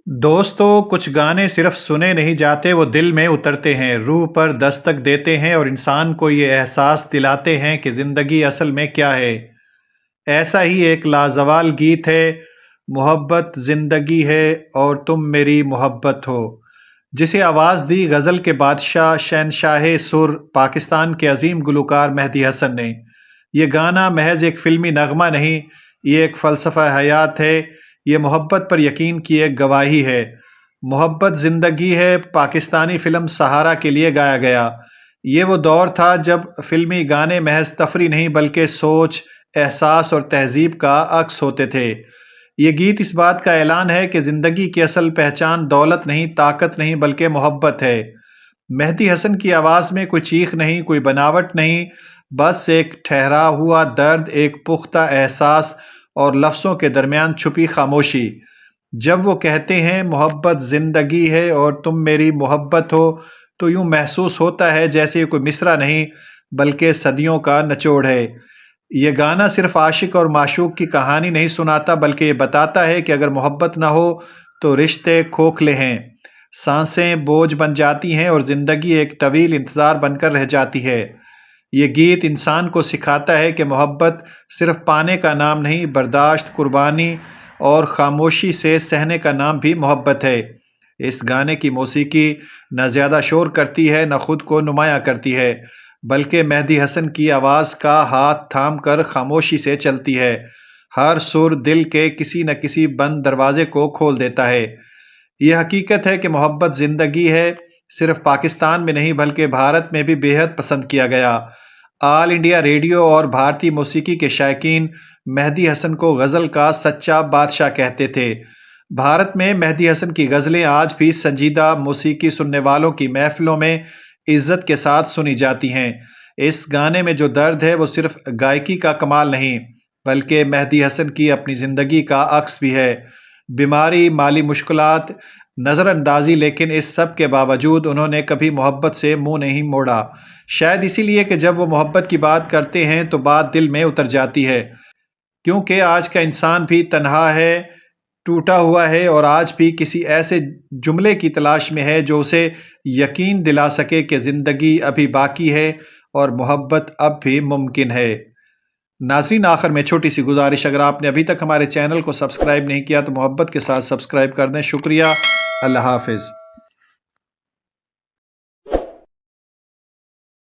دوستو کچھ گانے صرف سنے نہیں جاتے، وہ دل میں اترتے ہیں، روح پر دستک دیتے ہیں اور انسان کو یہ احساس دلاتے ہیں کہ زندگی اصل میں کیا ہے۔ ایسا ہی ایک لازوال گیت ہے محبت زندگی ہے اور تم میری محبت ہو، جسے آواز دی غزل کے بادشاہ شہنشاہ سر پاکستان کے عظیم گلوکار مہدی حسن نے۔ یہ گانا محض ایک فلمی نغمہ نہیں، یہ ایک فلسفہ حیات ہے، یہ محبت پر یقین کی ایک گواہی ہے۔ محبت زندگی ہے پاکستانی فلم سہارا کے لیے گایا گیا۔ یہ وہ دور تھا جب فلمی گانے محض تفریح نہیں بلکہ سوچ، احساس اور تہذیب کا عکس ہوتے تھے۔ یہ گیت اس بات کا اعلان ہے کہ زندگی کی اصل پہچان دولت نہیں، طاقت نہیں بلکہ محبت ہے۔ مہدی حسن کی آواز میں کوئی چیخ نہیں، کوئی بناوٹ نہیں، بس ایک ٹھہرا ہوا درد، ایک پختہ احساس اور لفظوں کے درمیان چھپی خاموشی۔ جب وہ کہتے ہیں محبت زندگی ہے اور تم میری محبت ہو، تو یوں محسوس ہوتا ہے جیسے یہ کوئی مصرع نہیں بلکہ صدیوں کا نچوڑ ہے۔ یہ گانا صرف عاشق اور معشوق کی کہانی نہیں سناتا بلکہ یہ بتاتا ہے کہ اگر محبت نہ ہو تو رشتے کھوکھلے ہیں، سانسیں بوجھ بن جاتی ہیں اور زندگی ایک طویل انتظار بن کر رہ جاتی ہے۔ یہ گیت انسان کو سکھاتا ہے کہ محبت صرف پانے کا نام نہیں، برداشت، قربانی اور خاموشی سے سہنے کا نام بھی محبت ہے۔ اس گانے کی موسیقی نہ زیادہ شور کرتی ہے نہ خود کو نمایاں کرتی ہے، بلکہ مہدی حسن کی آواز کا ہاتھ تھام کر خاموشی سے چلتی ہے۔ ہر سر دل کے کسی نہ کسی بند دروازے کو کھول دیتا ہے۔ یہ حقیقت ہے کہ محبت زندگی ہے صرف پاکستان میں نہیں بلکہ بھارت میں بھی بے حد پسند کیا گیا۔ آل انڈیا ریڈیو اور بھارتی موسیقی کے شائقین مہدی حسن کو غزل کا سچا بادشاہ کہتے تھے۔ بھارت میں مہدی حسن کی غزلیں آج بھی سنجیدہ موسیقی سننے والوں کی محفلوں میں عزت کے ساتھ سنی جاتی ہیں۔ اس گانے میں جو درد ہے وہ صرف گائیکی کا کمال نہیں بلکہ مہدی حسن کی اپنی زندگی کا عکس بھی ہے۔ بیماری، مالی مشکلات، نظر اندازی، لیکن اس سب کے باوجود انہوں نے کبھی محبت سے منہ نہیں موڑا۔ شاید اسی لیے کہ جب وہ محبت کی بات کرتے ہیں تو بات دل میں اتر جاتی ہے، کیونکہ آج کا انسان بھی تنہا ہے، ٹوٹا ہوا ہے اور آج بھی کسی ایسے جملے کی تلاش میں ہے جو اسے یقین دلا سکے کہ زندگی ابھی باقی ہے اور محبت اب بھی ممکن ہے۔ ناظرین، آخر میں چھوٹی سی گزارش، اگر آپ نے ابھی تک ہمارے چینل کو سبسکرائب نہیں کیا تو محبت کے ساتھ سبسکرائب کر دیں۔ شکریہ۔ اللہ حافظ۔